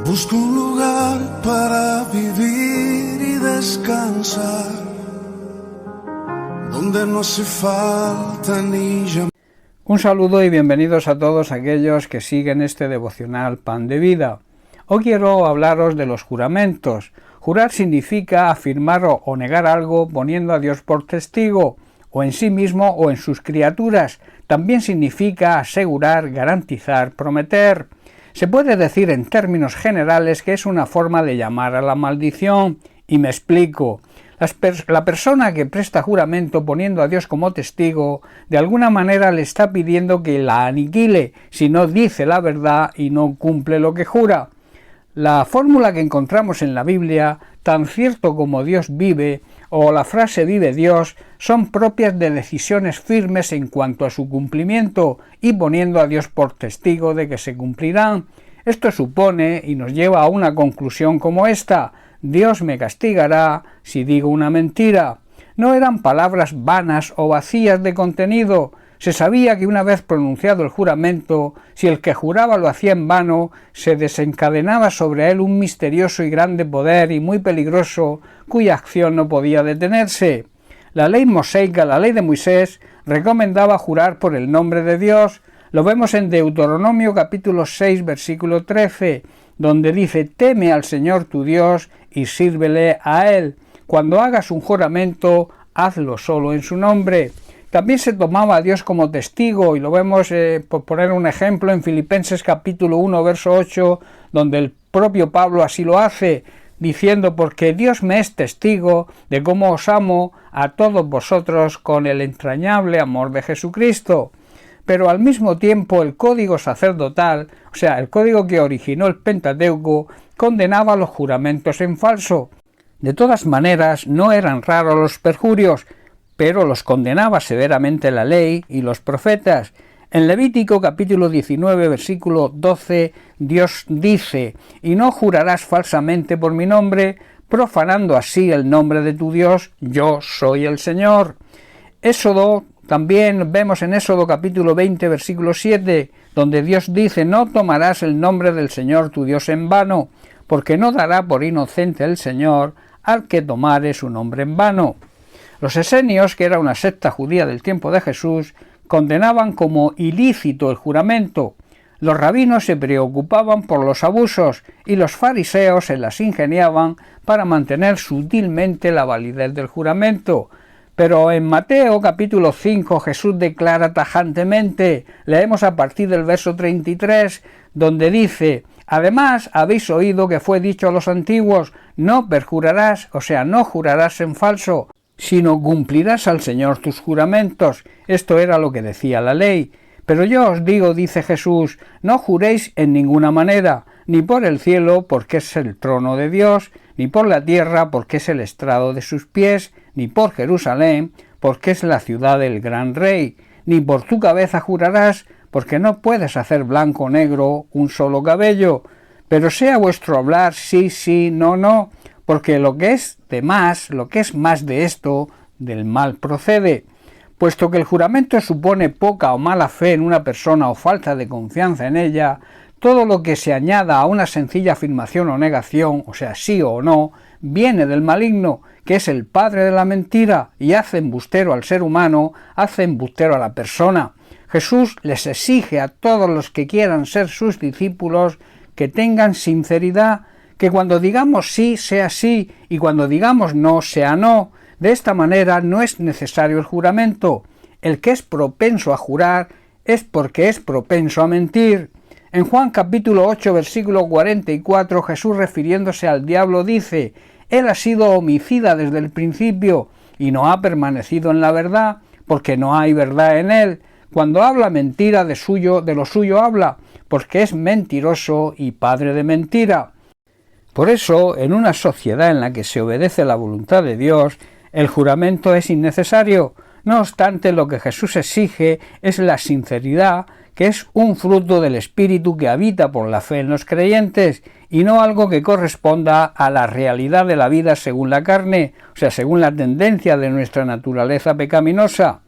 Busco un lugar para vivir y descansar, donde no hace falta ni llamar. Un saludo y bienvenidos a todos aquellos que siguen este devocional Pan de Vida. Hoy quiero hablaros de los juramentos. Jurar significa afirmar o negar algo poniendo a Dios por testigo, o en sí mismo o en sus criaturas. También significa asegurar, garantizar, prometer. Se puede decir en términos generales que es una forma de llamar a la maldición, y me explico. La persona que presta juramento poniendo a Dios como testigo, de alguna manera le está pidiendo que la aniquile si no dice la verdad y no cumple lo que jura. La fórmula que encontramos en la Biblia, tan cierto como Dios vive, o la frase vive Dios, son propias de decisiones firmes en cuanto a su cumplimiento y poniendo a Dios por testigo de que se cumplirán. Esto supone y nos lleva a una conclusión como esta: Dios me castigará si digo una mentira. No eran palabras vanas o vacías de contenido. Se sabía que una vez pronunciado el juramento, si el que juraba lo hacía en vano, se desencadenaba sobre él un misterioso y grande poder y muy peligroso, cuya acción no podía detenerse. La ley mosaica, la ley de Moisés, recomendaba jurar por el nombre de Dios. Lo vemos en Deuteronomio capítulo 6, versículo 13, donde dice: teme al Señor tu Dios y sírvele a Él. Cuando hagas un juramento, hazlo solo en su nombre. También se tomaba a Dios como testigo, y lo vemos, por poner un ejemplo, en Filipenses capítulo 1, verso 8, donde el propio Pablo así lo hace, diciendo: porque Dios me es testigo de cómo os amo a todos vosotros con el entrañable amor de Jesucristo. Pero al mismo tiempo el código sacerdotal, o sea, el código que originó el Pentateuco, condenaba los juramentos en falso. De todas maneras, no eran raros los perjurios, pero los condenaba severamente la ley y los profetas. En Levítico capítulo 19, versículo 12, Dios dice: y no jurarás falsamente por mi nombre, profanando así el nombre de tu Dios, yo soy el Señor. También vemos en Éxodo capítulo 20, versículo 7, donde Dios dice: no tomarás el nombre del Señor tu Dios en vano, porque no dará por inocente el Señor al que tomare su nombre en vano. Los esenios, que era una secta judía del tiempo de Jesús, condenaban como ilícito el juramento. Los rabinos se preocupaban por los abusos y los fariseos se las ingeniaban para mantener sutilmente la validez del juramento. Pero en Mateo capítulo 5 Jesús declara tajantemente, leemos a partir del verso 33, donde dice: además habéis oído que fue dicho a los antiguos, no perjurarás, o sea, no jurarás en falso, sino cumplirás al Señor tus juramentos. Esto era lo que decía la ley. Pero yo os digo, dice Jesús, no juréis en ninguna manera, ni por el cielo, porque es el trono de Dios, ni por la tierra, porque es el estrado de sus pies, ni por Jerusalén, porque es la ciudad del gran rey, ni por tu cabeza jurarás, porque no puedes hacer blanco o negro un solo cabello. Pero sea vuestro hablar sí, sí, no, no, porque lo que es más de esto, del mal procede. Puesto que el juramento supone poca o mala fe en una persona o falta de confianza en ella, todo lo que se añada a una sencilla afirmación o negación, o sea, sí o no, viene del maligno, que es el padre de la mentira, y hace embustero al ser humano, hace embustero a la persona. Jesús les exige a todos los que quieran ser sus discípulos que tengan sinceridad, que cuando digamos sí sea sí y cuando digamos no sea no. De esta manera no es necesario el juramento. El que es propenso a jurar es porque es propenso a mentir. En Juan capítulo 8 versículo 44 Jesús, refiriéndose al diablo, dice: él ha sido homicida desde el principio y no ha permanecido en la verdad, porque no hay verdad en él. Cuando habla mentira de lo suyo habla, porque es mentiroso y padre de mentira. Por eso, en una sociedad en la que se obedece la voluntad de Dios, el juramento es innecesario. No obstante, lo que Jesús exige es la sinceridad, que es un fruto del Espíritu que habita por la fe en los creyentes, y no algo que corresponda a la realidad de la vida según la carne, o sea, según la tendencia de nuestra naturaleza pecaminosa.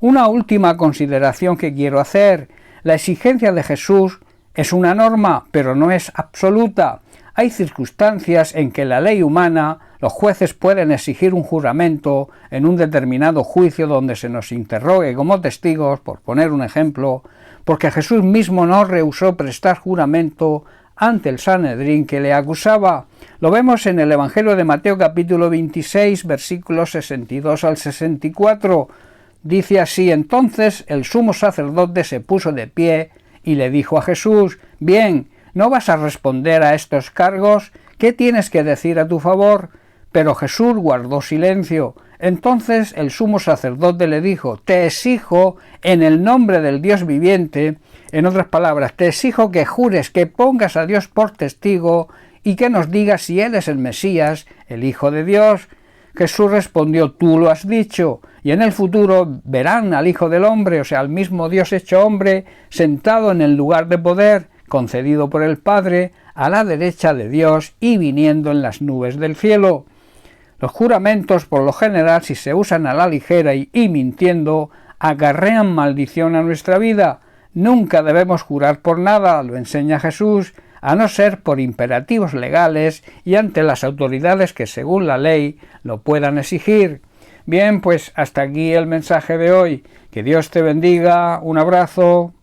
Una última consideración que quiero hacer: la exigencia de Jesús es una norma, pero no es absoluta. Hay circunstancias en que la ley humana, los jueces pueden exigir un juramento en un determinado juicio donde se nos interrogue como testigos, por poner un ejemplo, porque Jesús mismo no rehusó prestar juramento ante el Sanedrín que le acusaba. Lo vemos en el Evangelio de Mateo capítulo 26, versículos 62 al 64. Dice así: entonces el sumo sacerdote se puso de pie y le dijo a Jesús: bien, ¿no vas a responder a estos cargos? ¿Qué tienes que decir a tu favor? Pero Jesús guardó silencio. Entonces el sumo sacerdote le dijo: te exijo en el nombre del Dios viviente, en otras palabras, te exijo que jures, que pongas a Dios por testigo y que nos digas si Él es el Mesías, el Hijo de Dios. Jesús respondió: tú lo has dicho, y en el futuro verán al Hijo del Hombre, o sea, al mismo Dios hecho hombre, sentado en el lugar de poder, concedido por el Padre, a la derecha de Dios y viniendo en las nubes del cielo. Los juramentos, por lo general, si se usan a la ligera y mintiendo, acarrean maldición a nuestra vida. Nunca debemos jurar por nada, lo enseña Jesús, a no ser por imperativos legales y ante las autoridades que según la ley lo puedan exigir. Bien, pues hasta aquí el mensaje de hoy. Que Dios te bendiga. Un abrazo.